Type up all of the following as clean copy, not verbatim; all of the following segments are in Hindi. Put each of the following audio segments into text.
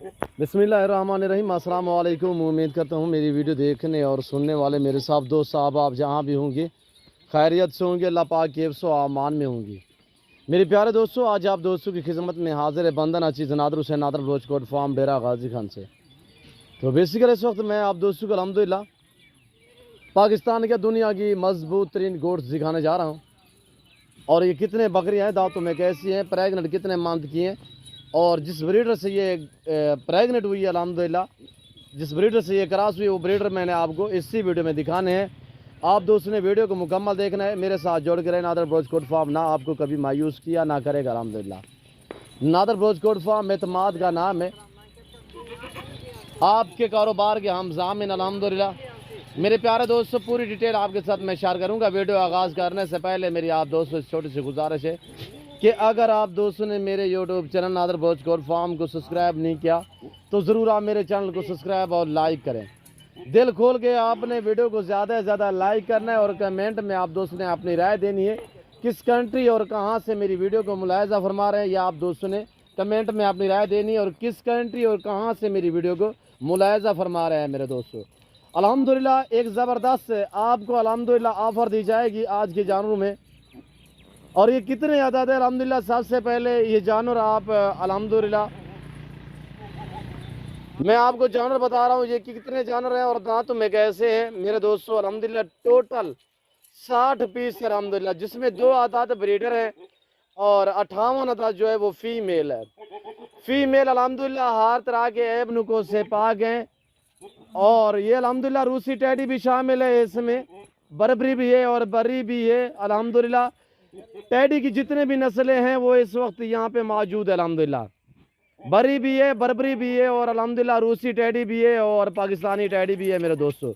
बिस्मिल्लाहिर्रहमानिर्रहीम। अस्सलाम वालेकुम। उम्मीद करता हूँ मेरी वीडियो देखने और सुनने वाले मेरे साहब दोस्त साहब आप जहाँ भी होंगे खैरियत से होंगे, अल्लाह पाक के हिफ्ज़ व अमान में होंगे। मेरे प्यारे दोस्तों, आज आप दोस्तों की खिदमत में हाजिर है बंदन अचीज़ नादर हुसैन नादर बलोच कोट फार्म डेरा गाजी खान से। तो बेसिकली इस वक्त मैं आप दोस्तों को अल्हम्दुलिल्लाह पाकिस्तान के दुनिया की मजबूत तरीन गोट्स दिखाने जा रहा हूँ। और ये कितने बकरियाँ हैं, दांतों में कैसी हैं, प्रेगनेंट कितने मंथ की हैं, और जिस ब्रीडर से ये प्रेगनेंट हुई है अल्हम्दुलिल्लाह, जिस ब्रीडर से ये क्रॉस हुई वो ब्रीडर मैंने आपको इसी वीडियो में दिखाने हैं। आप दोस्तों ने वीडियो को मुकम्मल देखना है, मेरे साथ जोड़ के रहे। नादर बलोच कोट फार्म ना आपको कभी मायूस किया ना करेगा अल्हम्दुलिल्लाह। नादर बलोच कोट फार्म एतमाद का नाम है, आपके कारोबार के हम ज़ामिन अल्हम्दुलिल्लाह। मेरे प्यारे दोस्तों, पूरी डिटेल आपके साथ मैं शेयर करूंगा। वीडियो आगाज़ करने से पहले मेरी आप दोस्तों से छोटी सी गुजारिश है कि अगर आप दोस्तों ने मेरे YouTube channel Nadir Baloch Kot farm को सब्सक्राइब नहीं किया तो ज़रूर आप मेरे चैनल को सब्सक्राइब और लाइक करें। दिल खोल के आपने वीडियो को ज़्यादा से ज़्यादा लाइक करना है और कमेंट में आप दोस्तों ने अपनी राय देनी है, किस कंट्री और कहाँ से मेरी वीडियो को मुलाहिज़ा फरमा रहे हैं, या आप दोस्तों ने कमेंट में अपनी राय देनी है, और किस कंट्री और कहाँ से मेरी वीडियो को मुलाहिज़ा फरमा रहे हैं मेरे दोस्तों। अल्हम्दुलिल्लाह एक ज़बरदस्त आपको अल्हम्दुलिल्लाह ऑफ़र दी जाएगी आज के जानवरों में। और ये कितने आदाद है अल्हम्दुलिल्लाह। सबसे पहले ये जानवर आप अल्हम्दुलिल्लाह मैं आपको जानवर बता रहा हूँ ये कितने जानवर हैं और दांतों में कैसे हैं मेरे दोस्तों। अल्हम्दुलिल्लाह टोटल 60 पीस है अल्हम्दुलिल्लाह, जिसमें 2 आदाद ब्रीडर हैं और 58 आदाद जो है वो फीमेल है। फीमेल अल्हम्दुलिल्लाह हर तरह के ऐब नुकों से पाक हैं। और ये अल्हम्दुलिल्लाह रूसी टैडी भी शामिल है, इसमें बरबरी भी है और बरी भी है अल्हम्दुलिल्लाह। टैडी की जितने भी नस्लें हैं वो इस वक्त यहाँ पे मौजूद है अल्हम्दुलिल्लाह। बरी भी है, बरबरी भी है और अल्हम्दुलिल्लाह रूसी टैडी भी है और पाकिस्तानी टैडी भी है मेरे दोस्तों।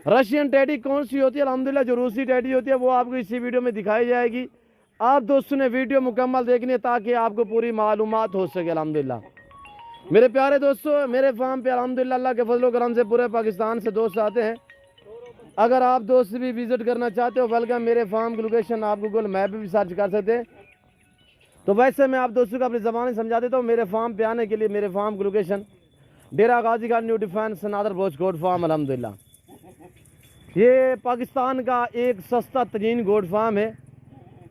रशियन टैडी कौन सी होती है अल्हम्दुलिल्लाह, जो रूसी टैडी होती है वो आपको इसी वीडियो में दिखाई जाएगी। आप दोस्तों ने वीडियो मुकम्मल देखनी है ताकि आपको पूरी मालूमात हो सके अल्हम्दुलिल्लाह। मेरे प्यारे दोस्तों, मेरे फार्म पे अल्हम्दुलिल्लाह अल्लाह के फजल करम से पूरे पाकिस्तान से दोस्त आते हैं। अगर आप दोस्त भी विज़िट करना चाहते हो, वेलकम। मेरे फार्म की लोकेशन आप गूगल मैप भी सर्च कर सकते हैं। तो वैसे मैं आप दोस्तों को अपनी ज़बान समझा देता हूँ। मेरे फार्म पे आने के लिए मेरे फार्म की location Dera Ghazi Khan new defence Nadir Baloch Kot farm अल्हम्दुलिल्लाह। ये पाकिस्तान का एक सस्ता तरीन गोट फार्म है,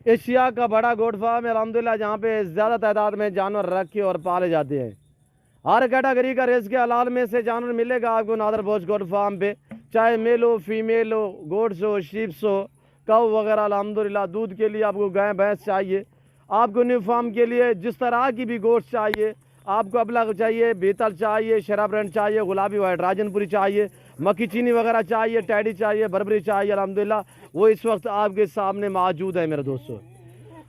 एशिया का बड़ा गोट फार्म है अल्हम्दुलिल्लाह, जहाँ पे ज़्यादा तादाद में जानवर रखे और पाले जाते हैं। हर कैटेगरी का रेस के हलाल में से जानवर मिलेगा आपको नादर बलोच कोट फार्म पे, चाहे मेल हो फीमेल हो, गोड्स हो शीप्स हो, कव वगैरह अल्हम्दुलिल्लाह। दूध के लिए आपको गाय भैंस चाहिए, आपको न्यू फार्म के लिए जिस तरह की भी गोश्त चाहिए, आपको अबलग चाहिए, बेतल चाहिए, शराबरंड चाहिए, गुलाबी वाइट राजनपुरी चाहिए, मक्खी चीनी वगैरह चाहिए, टैडी चाहिए, बरबरी चाहिए अल्हम्दुलिल्लाह, वो इस वक्त आपके सामने मौजूद है मेरे दोस्तों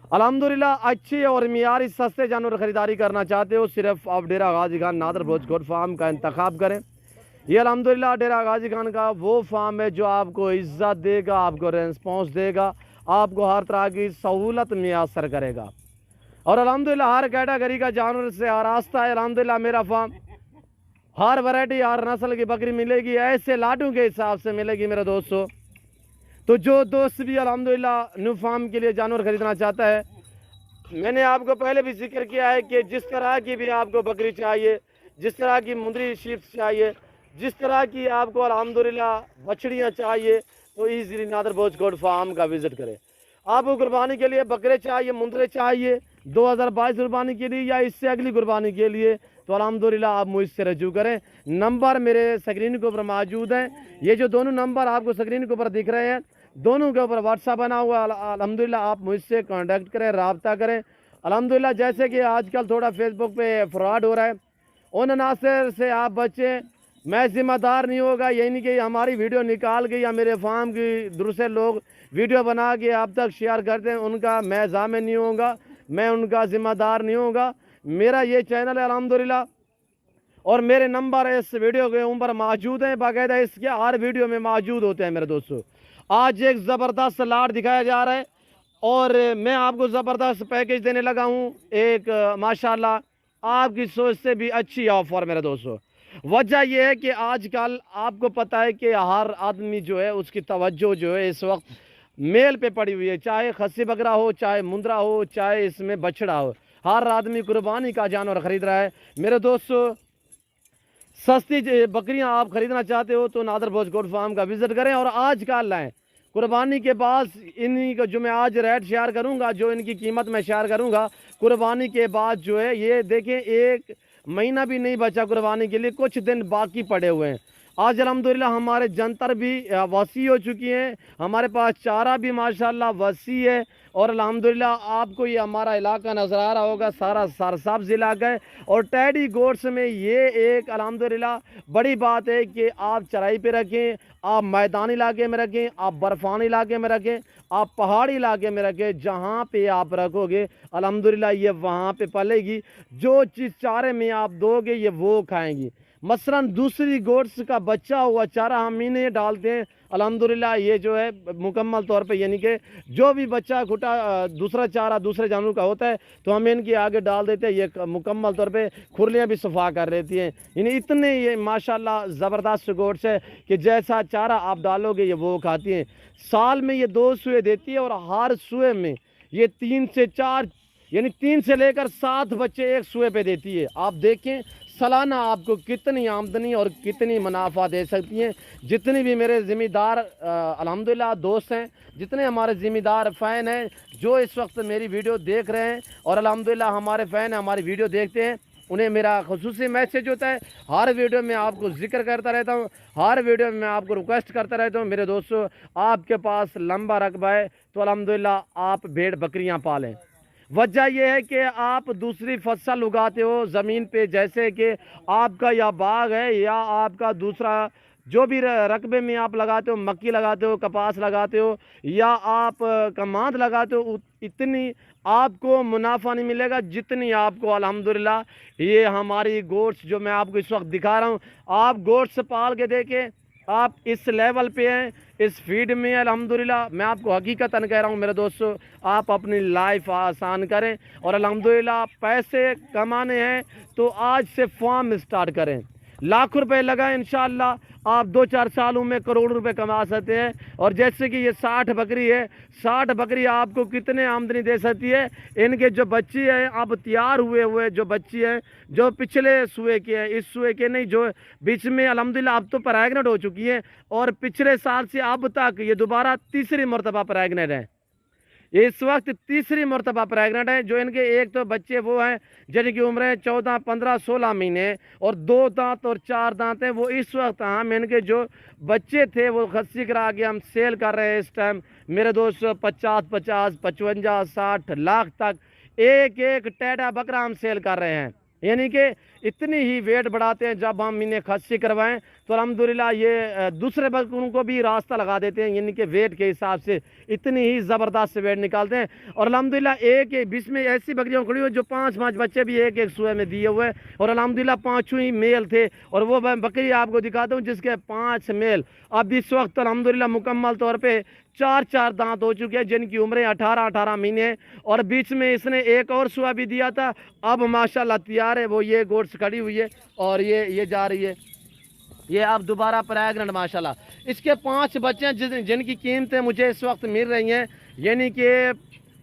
अल्हम्दुलिल्लाह। अच्छे और मियारी सस्ते जानवर खरीदारी करना चाहते हो, सिर्फ आप डेरा गाजी खान नादर बलोच कोट फार्म का इंतखाब करें। ये अल्हम्दुलिल्लाह डेरा गाजी खान का वो फार्म है जो आपको इज़्ज़त देगा, आपको रेस्पॉन्स देगा, आपको हर तरह की सहूलत मैसर करेगा। और अल्हम्दुलिल्लाह हर कैटेगरी का जानवर से आरास्ता है अल्हम्दुलिल्लाह मेरा फार्म। हर वैरायटी हर नस्ल की बकरी मिलेगी, ऐसे लाडू के हिसाब से मिलेगी मेरे दोस्तों। तो जो दोस्त भी अल्हम्दुलिल्लाह न्यू फार्म के लिए जानवर खरीदना चाहता है, मैंने आपको पहले भी जिक्र किया है कि जिस तरह की भी आपको बकरी चाहिए, जिस तरह की मुंदरी शीप चाहिए, जिस तरह की आपको अल्हम्दुलिल्लाह बछड़ियाँ चाहिए, तो ईज़िली नादर बलोच कोट फार्म का विज़िट करें। आपको कुर्बानी के लिए बकरे चाहिए, मुंदरे चाहिए 2022 कुर्बानी के लिए या इससे अगली कुर्बानी के लिए, तो अल्हम्दुलिल्लाह आप मुझसे रजू करें। नंबर मेरे स्क्रीन के ऊपर मौजूद हैं। ये जो दोनों नंबर आपको स्क्रीन के ऊपर दिख रहे हैं, दोनों के ऊपर व्हाट्सअप बना हुआ है अल्हम्दुलिल्लाह। आप मुझसे कांटेक्ट करें, रब्ता करें अल्हम्दुलिल्लाह। जैसे कि आजकल थोड़ा फेसबुक पे फ्रॉड हो रहा है, उन अनासर से आप बचें। मैं ज़िम्मेदार नहीं होगा, यही नहीं कि हमारी वीडियो निकाल के या मेरे फार्म की दूसरे लोग वीडियो बना के आप तक शेयर करते हैं, उनका मैं ज़ामिन नहीं होगा, मैं उनका ज़िम्मेदार नहीं होगा। मेरा ये चैनल है अल्हम्दुलिल्लाह, और मेरे नंबर इस वीडियो के ऊपर मौजूद हैं, बाकायदा इसके हर वीडियो में मौजूद होते हैं मेरे दोस्तों। आज एक ज़बरदस्त लाट दिखाया जा रहा है और मैं आपको ज़बरदस्त पैकेज देने लगा हूँ, एक माशाल्लाह आपकी सोच से भी अच्छी ऑफ़र मेरे दोस्तों। वजह यह है कि आजकल आपको पता है कि हर आदमी जो है उसकी तवज्जो जो है इस वक्त मेल पे पड़ी हुई है, चाहे खस्सी बकरा हो, चाहे मुंद्रा हो, चाहे इसमें बछड़ा हो, हर आदमी कुर्बानी का जानवर ख़रीद रहा है मेरे दोस्तों। सस्ती बकरियां आप खरीदना चाहते हो तो नादर भोज गोट फार्म का विजिट करें और आज का लाएं। कुर्बानी के बाद इन्हीं का जो मैं आज रेट शेयर करूंगा, जो इनकी कीमत मैं शेयर करूंगा कुर्बानी के बाद जो है, ये देखें 1 महीना भी नहीं बचा कुर्बानी के लिए, कुछ दिन बाकी पड़े हुए हैं। आज अल्हम्दुलिल्लाह हमारे जंतर भी वसी हो चुकी हैं, हमारे पास चारा भी माशाल्लाह वसी है। और अल्हम्दुलिल्लाह आपको ये हमारा इलाका नज़र आ रहा होगा, सारा सरसब्ज़ इलाका है। और टैडी गोट्स में ये एक अल्हम्दुलिल्लाह बड़ी बात है कि आप चराई पे रखें, आप मैदानी इलाके में रखें, आप बर्फ़ानी इलाके में रखें, आप पहाड़ी इलाके में रखें, जहाँ पे आप रखोगे अल्हम्दुलिल्लाह ये वहाँ पे पलेगी। जो चीज़ चारे में आप दोगे ये वो खाएंगी। मसलन दूसरी गोट्स का बच्चा हुआ चारा हम इन्हें डालते हैं, अल्हम्दुलिल्लाह ये जो है मुकम्मल तौर पे, यानी कि जो भी बच्चा खुटा दूसरा चारा दूसरे जानवर का होता है तो हम इनके आगे डाल देते हैं, ये मुकम्मल तौर पे खुरलियाँ भी सफा कर लेती हैं। यानी इतने ये माशाल्लाह ज़बरदस्त गोट्स है कि जैसा चारा आप डालोगे ये वो खाती हैं। साल में ये 2 सुए देती है और हर सुए में ये 3 से 4 यानी 3 से लेकर 7 बच्चे एक सुए पे देती है। आप देखें सालाना आपको कितनी आमदनी और कितनी मुनाफा दे सकती हैं। जितनी भी मेरे ज़िम्मेदार अल्हम्दुलिल्लाह दोस्त हैं, जितने हमारे ज़िम्मेदार फ़ैन हैं जो इस वक्त मेरी वीडियो देख रहे हैं और अल्हम्दुलिल्लाह हमारे फ़ैन हमारी वीडियो देखते हैं, उन्हें मेरा ख़ुसूसी मैसेज होता है। हर वीडियो में आपको जिक्र करता रहता हूँ, हर वीडियो में आपको रिक्वेस्ट करता रहता हूँ, मेरे दोस्तों आपके पास लंबा रकबा है तो अल्हम्दुलिल्लाह आप भेड़ बकरियाँ पालें। वजह यह है कि आप दूसरी फसल उगाते हो ज़मीन पे, जैसे कि आपका या बाग है या आपका दूसरा जो भी रकबे में आप लगाते हो, मक्की लगाते हो, कपास लगाते हो या आप कमांद लगाते हो, इतनी आपको मुनाफा नहीं मिलेगा जितनी आपको अल्हम्दुलिल्लाह ये हमारी गोट्स जो मैं आपको इस वक्त दिखा रहा हूँ, आप गोट्स पाल के देखें, आप इस लेवल पे हैं, इस फीड में अल्हम्दुलिल्लाह। मैं आपको हकीकतन कह रहा हूँ मेरे दोस्तों, आप अपनी लाइफ आसान करें और अल्हम्दुलिल्लाह पैसे कमाने हैं तो आज से फार्म स्टार्ट करें। लाखों रुपए लगाएं, इंशाअल्लाह आप 2-4 सालों में करोड़ रुपए कमा सकते हैं। और जैसे कि ये 60 बकरी है, 60 बकरी आपको कितने आमदनी दे सकती है। इनके जो बच्ची है अब तैयार हुए जो बच्ची है, जो पिछले सुए के हैं, इस सुए के नहीं, जो बीच में अल्हम्दुलिल्लाह अब तो प्रेग्नेंट हो चुकी है और पिछले साल से अब तक ये दोबारा तीसरी मरतबा प्रेग्नेंट है। इस वक्त तीसरी मरतबा प्रेगनेंट है। जो इनके एक तो बच्चे वो हैं जिनकी उम्र है 14, 15, 16 महीने और 2 दांत और 4 दांत हैं। वो इस वक्त हम इनके जो बच्चे थे वो खस्सी करा के हम सेल कर रहे हैं इस टाइम मेरे दोस्त 50, 55, 60 लाख तक एक एक टेढ़ा बकरा हम सेल कर रहे हैं। यानी कि इतनी ही वेट बढ़ाते हैं। जब हम इन्हें खस्सी करवाएं तो अल्हम्दुलिल्लाह ये दूसरे बकरों को भी रास्ता लगा देते हैं, यानी कि वेट के हिसाब से इतनी ही ज़बरदस्त वेट निकालते हैं। और अल्हम्दुलिल्लाह एक बीच में ऐसी बकरियाँ खड़ी हुई जो 5-5 बच्चे भी एक एक सुए में दिए हुए हैं और अल्हम्दुलिल्लाह 5 ही मेल थे। और वो मैं बकरी आपको दिखाता हूँ जिसके 5 मेल अब इस वक्त अल्हम्दुलिल्लाह मुकम्मल तौर पर 4-4 दांत हो चुके हैं, जिनकी उम्रें 18-18 महीने हैं। और बीच में इसने एक और सुआ भी दिया था, अब माशाल्लाह तैयार है। वो ये गोट्स खड़ी हुई है और ये जा रही है, ये अब दोबारा प्रेग्नेंट माशाल्लाह। इसके 5 बच्चे हैं जिनकी कीमतें मुझे इस वक्त मिल रही हैं, यानी कि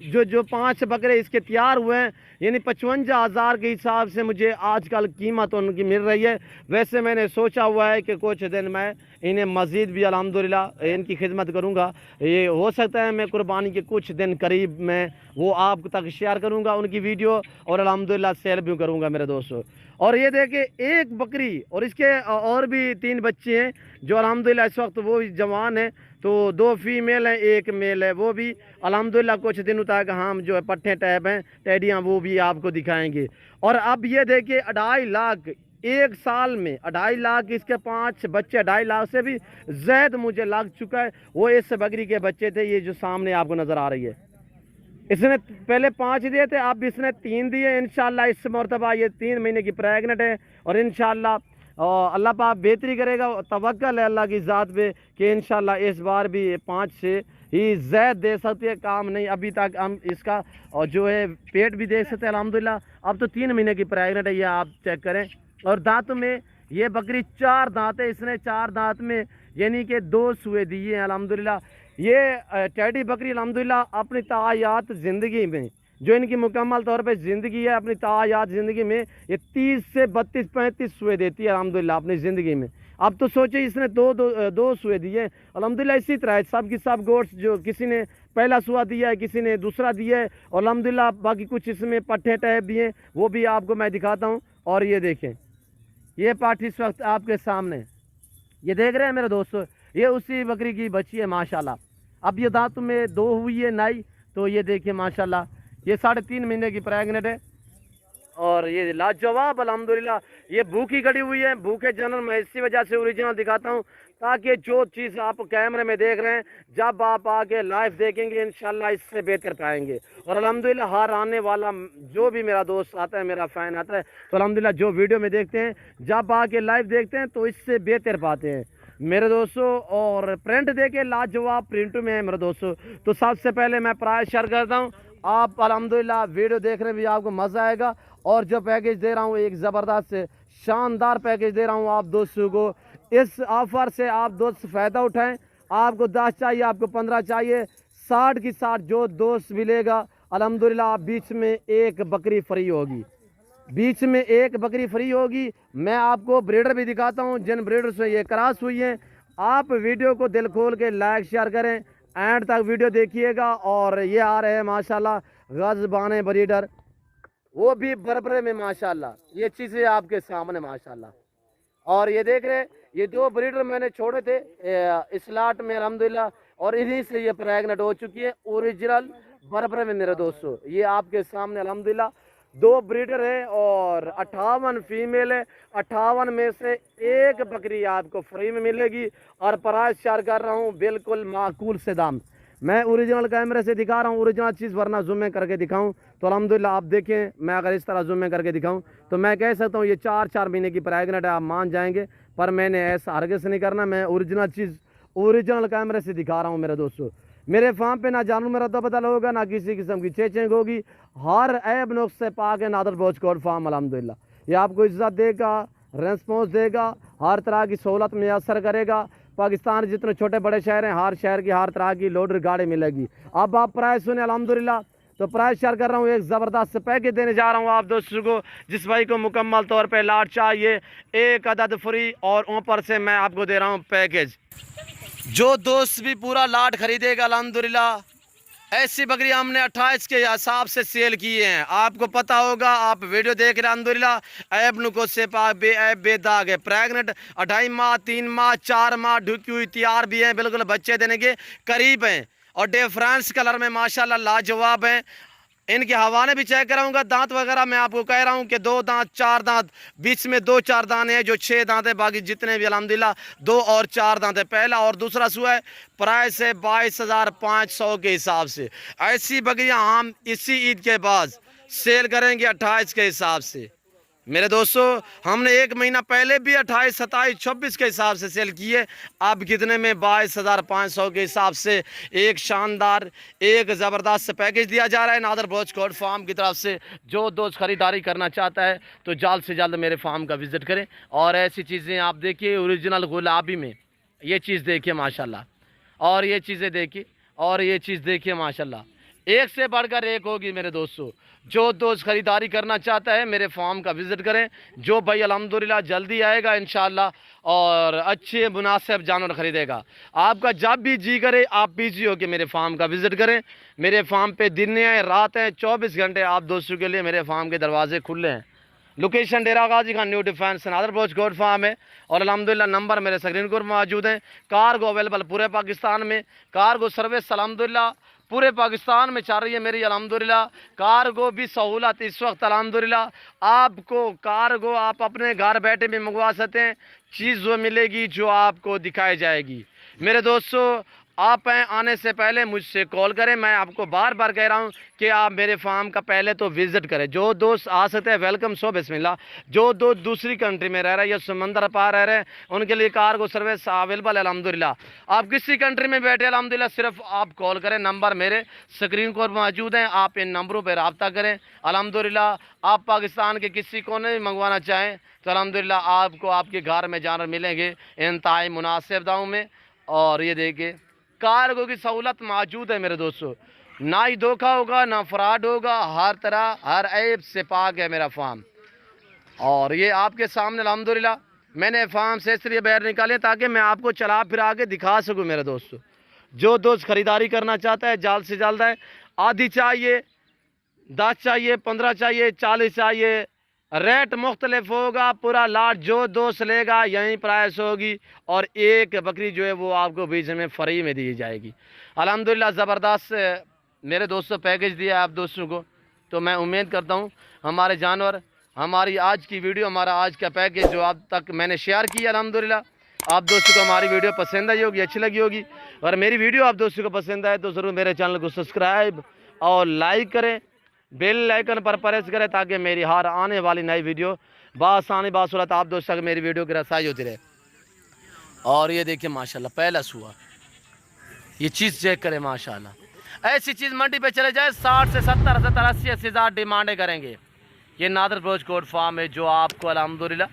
जो 5 बकरे इसके तैयार हुए हैं, यानी 55,000 के हिसाब से मुझे आजकल कीमत उनकी मिल रही है। वैसे मैंने सोचा हुआ है कि कुछ दिन मैं इन्हें मज़ीद भी अल्हम्दुलिल्लाह इनकी खिदमत करूंगा। ये हो सकता है मैं कुर्बानी के कुछ दिन करीब में वो आप तक शेयर करूंगा उनकी वीडियो और अल्हम्दुलिल्लाह सेल भी करूंगा मेरे दोस्तों। और ये देखिए एक बकरी और इसके और भी 3 बच्चे हैं जो अल्हम्दुलिल्लाह इस वक्त वो जवान है, तो 2 फीमेल हैं 1 मेल है। वो भी अल्हम्दुलिल्लाह कुछ दिनों तक हम जो है पट्टे टैब हैं टैडियाँ वो भी आपको दिखाएंगे। और अब ये देखिए 2.5 लाख एक साल में 2.5 लाख इसके 5 बच्चे 2.5 लाख से भी ज़्यादा मुझे लग चुका है। वो इस बकरी के बच्चे थे, ये जो सामने आपको नज़र आ रही है। इसने पहले 5 दिए थे, अब इसने 3 दिए। इंशाल्लाह इस मरतबा ये 3 महीने की प्रेग्नेंट है और इंशाल्लाह अल्लाह पाक बेहतरी करेगा। तवक्कल है अल्लाह की ज़ात पे कि इंशाल्लाह इस बार भी 5 से ही ज़्यादा दे सकते हैं। काम नहीं अभी तक हम इसका और जो है पेट भी देख सकते हैं अल्हम्दुलिल्लाह। अब तो 3 महीने की प्रेग्नेंट है, ये आप चेक करें। और दांत में ये बकरी 4 दांत है, इसने 4 दांत में यानी कि 2 सुए दिए हैं अल्हम्दुलिल्लाह। ये टैडी बकरी अल्हम्दुलिल्लाह अपनी तायात ज़िंदगी में जो इनकी मुकम्मल तौर पे ज़िंदगी है अपनी तायात ज़िंदगी में, ये 30 से 32 35 सुए देती है अल्हम्दुलिल्लाह अपनी ज़िंदगी में। अब तो सोचिए इसने दो सुए दिए अल्हम्दुलिल्लाह। इसी तरह सब की सब गोट्स, जो किसी ने पहला सुआ दिया है, किसी ने दूसरा दिया है, और अल्हम्दुलिल्लाह बाकी कुछ इसमें पट्टे टाइप दिए, वो भी आपको मैं दिखाता हूँ। और ये देखें, ये पाठ इस वक्त आपके सामने ये देख रहे हैं मेरे दोस्तों, ये उसी बकरी की बच्ची है माशाल्लाह। अब ये दांत में 2 हुई है नाई, तो ये देखिए माशाल्लाह, ये 3.5 महीने की प्रेगनेंट है और ये लाजवाब अल्हम्दुलिल्लाह। ये भूखी गड़ी हुई है, भूखे जन्म में इसी वजह से ओरिजिनल दिखाता हूँ, ताकि जो चीज़ आप कैमरे में देख रहे हैं जब आप आके लाइव देखेंगे इंशाल्लाह इससे बेहतर पाएंगे। और अल्हम्दुलिल्लाह हर आने वाला जो भी मेरा दोस्त आता है, मेरा फ़ैन आता है, तो अल्हम्दुलिल्लाह जो वीडियो में देखते हैं जब आके लाइव देखते हैं तो इससे बेहतर पाते हैं मेरे दोस्तों। और प्रिंट देखे लाजवाब प्रिंट में है मेरे दोस्तों। तो सबसे पहले मैं प्राइस शेयर करता हूँ, आप अल्हम्दुलिल्लाह वीडियो देखने में भी आपको मज़ा आएगा। और जो पैकेज दे रहा हूँ एक ज़बरदस्त से शानदार पैकेज दे रहा हूँ आप दोस्तों को। इस ऑफ़र से आप दोस्त फ़ायदा उठाएं। आपको 10 चाहिए, आपको 15 चाहिए, 60 की 60 जो दोस्त मिलेगा अल्हम्दुलिल्लाह। बीच में एक बकरी फ्री होगी, बीच में एक बकरी फ्री होगी। मैं आपको ब्रीडर भी दिखाता हूँ जिन ब्रीडर से ये क्रॉस हुई हैं। आप वीडियो को दिल खोल के लाइक शेयर करें, एंड तक वीडियो देखिएगा। और ये आ रहे हैं माशाल्लाह गज़बाने ब्रीडर, वो भी बरबरे में माशाल्लाह। ये चीज़ें आपके सामने माशाल्लाह। और ये देख रहे, ये 2 ब्रीडर मैंने छोड़े थे इस लाट में अल्हम्दुलिल्लाह, और इन्हीं से ये प्रेग्नेंट हो चुकी है ओरिजिनल बरबरे में मेरे दोस्तों। ये आपके सामने अल्हम्दुलिल्लाह 2 ब्रीडर है और 58 फीमेल है। 58 में से एक बकरी आपको फ्री में मिलेगी। और प्राइस शेयर कर रहा हूँ बिल्कुल माकूल से दाम। मैं ओरिजिनल कैमरे से दिखा रहा हूँ ओरिजिनल चीज़, वरना जूम में करके दिखाऊं तो अल्हम्दुलिल्लाह आप देखें, मैं अगर इस तरह जूम में करके दिखाऊं तो मैं कह सकता हूँ ये 4 महीने की प्रेग्नेंट है, आप मान जाएंगे। पर मैंने ऐसा हरगिज़ नहीं करना, मैं ओरिजिनल चीज़ ओरिजिनल कैमरे से दिखा रहा हूँ मेरे दोस्तों। मेरे फार्म पे ना जानू मेरा तो बदल होगा, ना किसी किस्म की चेंज होगी। हर ऐब नुक्स से पाक है नादर बोझ कोट फार्म अल्हम्दुलिल्लाह। ये आपको इज्जत देगा, रेस्पॉन्स देगा, हर तरह की सहूलत मैसर करेगा। पाकिस्तान जितने छोटे बड़े शहर हैं, हर शहर की हर तरह की लोडर गाड़ी मिलेगी। अब आप प्राइस सुने अल्हम्दुलिल्लाह। तो प्राइस शेयर कर रहा हूँ, एक ज़बरदस्त पैकेज देने जा रहा हूँ आप दोस्तों को। जिस भाई को मुकम्मल तौर पे लाट चाहिए, एक अदद फ्री, और ऊपर से मैं आपको दे रहा हूँ पैकेज। जो दोस्त भी पूरा लाट खरीदेगा अल्हम्दुलिल्लाह, ऐसी बकरी हमने 28 के हिसाब से सेल किए हैं। आपको पता होगा, आप वीडियो देख रहे हैं अल्हम्दुलिल्लाह। ऐब नुको से पाक बेऐब बेदाग है, प्रेगनेंट 2.5 माह 3 माह 4 माह ढुकी हुई तैयार भी हैं, बिल्कुल बच्चे देने के करीब हैं। और डिफरेंस कलर में माशाल्लाह लाजवाब हैं। इनके हवाने भी चेक कराऊंगा। दांत वगैरह मैं आपको कह रहा हूं कि 2 दांत 4 दांत, बीच में 2-4 दाने हैं जो 6 दांत है, बाकी जितने भी अल्हम्दुलिल्लाह 2 और 4 दांत है। पहला और दूसरा सुआ है, प्राइस है 22,500 के हिसाब से। ऐसी बकरियां हम इसी ईद के बाद सेल करेंगे 28 के हिसाब से मेरे दोस्तों। हमने 1 महीना पहले भी 28, 27, 26 के हिसाब से सेल किए। अब कितने में 22,500 के हिसाब से एक शानदार एक ज़बरदस्त पैकेज दिया जा रहा है नादर बोझ कोट फार्म की तरफ से। जो दोस्त ख़रीदारी करना चाहता है तो जल्द से जल्द मेरे फार्म का विज़िट करें। और ऐसी चीज़ें आप देखिए ओरिजिनल गुलाबी में, ये चीज़ देखिए माशाल्लाह, और ये चीज़ें देखिए, और ये चीज़ देखिए माशाल्लाह, एक से बढ़कर एक होगी मेरे दोस्तों। जो दोस्त ख़रीदारी करना चाहता है मेरे फार्म का विज़िट करें। जो भाई अल्हम्दुलिल्लाह जल्दी आएगा इंशाल्लाह और अच्छे मुनासिब जानवर ख़रीदेगा। आपका जब भी जी करे आप बिजी हो के मेरे फार्म का विज़िट करें। मेरे फार्म पे दिन है रात है, 24 घंटे आप दोस्तों के लिए मेरे फार्म के दरवाजे खुले हैं। Location Dera Ghazi Khan new defence Nadar बोझ कोट फार्म है। और अल्हम्दुलिल्लाह नंबर मेरे स्क्रीन पर मौजूद हैं। कार्गो अवेलेबल पूरे पाकिस्तान में, कार्गो सर्विस अल्हम्दुलिल्लाह पूरे पाकिस्तान में चल रही है मेरी अल्हम्दुलिल्लाह। कार्गो भी सहूलत इस वक्त अल्हम्दुलिल्लाह आपको कार्गो आप अपने घर बैठे भी मंगवा सकते हैं। चीज़ वो मिलेगी जो आपको दिखाई जाएगी मेरे दोस्तों। आप आने से पहले मुझसे कॉल करें। मैं आपको बार बार कह रहा हूं कि आप मेरे फार्म का पहले तो विज़िट करें। जो दोस्त आ सकते हैं वेलकम सो बिस्मिल्लाह। जो दोस्त दूसरी कंट्री में रह रहे हैं या समंदर पार रह रहे हैं उनके लिए कार्गो सर्विस अवेलेबल है अल्हम्दुलिल्लाह। आप किसी कंट्री में बैठे अल्हम्दुलिल्लाह सिर्फ आप कॉल करें, नंबर मेरे स्क्रीन पर मौजूद हैं, आप इन नंबरों पर रब्ता करें अल्हम्दुलिल्लाह। आप पाकिस्तान के किसी कोने में मंगवाना चाहें तो अल्हम्दुलिल्लाह आपको आपके घर में जानवर मिलेंगे इंतहाई मुनासिब दामों में। और ये देखिए कार्गो की सहूलत मौजूद है मेरे दोस्तों। ना ही धोखा होगा ना फ्रॉड होगा, हर तरह हर ऐब से पाक है मेरा फार्म। और ये आपके सामने अल्हम्दुलिल्लाह मैंने फार्म से इसलिए बाहर निकाले ताकि मैं आपको चला फिरा के दिखा सकूँ मेरे दोस्तों। जो दोस्त ख़रीदारी करना चाहता है जल्द से जल्द है, आधी चाहिए, 10 चाहिए, 15 चाहिए, 40 चाहिए, रेट मुख्तलिफ होगा, पूरा लाट जो दोस्त लेगा यही प्राइस होगी। और एक बकरी जो है वो आपको बीच में फ्री में दी जाएगी। अल्हम्दुलिल्लाह ज़बरदस्त मेरे दोस्तों पैकेज दिया आप दोस्तों को। तो मैं उम्मीद करता हूँ हमारे जानवर, हमारी आज की वीडियो, हमारा आज का पैकेज जो आप तक मैंने शेयर किया, अल्हम्दुलिल्लाह आप दोस्तों को हमारी वीडियो पसंद आई होगी, अच्छी लगी होगी। और मेरी वीडियो आप दोस्तों को पसंद आए तो ज़रूर मेरे चैनल को सब्सक्राइब और लाइक करें, बेल आइकन पर प्रेस करें ताकि मेरी हर आने वाली नई वीडियो बासानी बासूरत आप दोस्तों को मेरी वीडियो की रसाई होती रहे। और ये देखिए माशाल्लाह पहला सुआ, ये चीज़ चेक करें माशाल्लाह। ऐसी चीज़ मंडी पे चले जाए 60 से 70 80 हज़ार डिमांडें करेंगे। ये नादर ब्रोच कोट फार्म है जो आपको अल्हम्दुलिल्लाह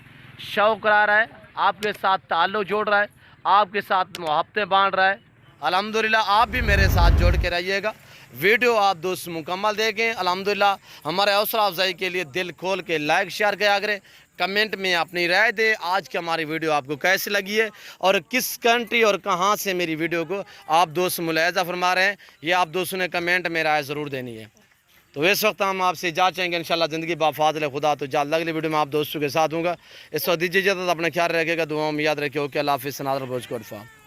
शौक़ करा रहा है, आपके साथ ताल्लुक़ जोड़ रहा है, आपके साथ मोहब्बतें बांट रहा है। अल्हम्दुलिल्लाह आप भी मेरे साथ जोड़ के रहिएगा। वीडियो आप दोस्त मुकम्मल देखें। अल्हम्दुलिल्लाह हमारे हौसला अफजाई के लिए दिल खोल के लाइक शेयर किया करें, कमेंट में अपनी राय दे आज की हमारी वीडियो आपको कैसी लगी है और किस कंट्री और कहाँ से मेरी वीडियो को आप दोस्त मुलाहिज़ा फरमा रहे हैं, ये आप दोस्तों ने कमेंट में राय ज़रूर देनी है। तो इस वक्त हम आपसे इजाज़त चाहेंगे इंशाल्लाह ज़िंदगी बाफ़ाज़िल खुदा। तो जल्द अगली वीडियो में आप दोस्तों के साथ दूँगा। इस वक्त दीजिए इजाज़त, अपना ख्याल रखिएगा, दुआओं में याद रखिए। ओके, अल्लाह हाफ़िज़। नादर ब्रोच कोट फार्म।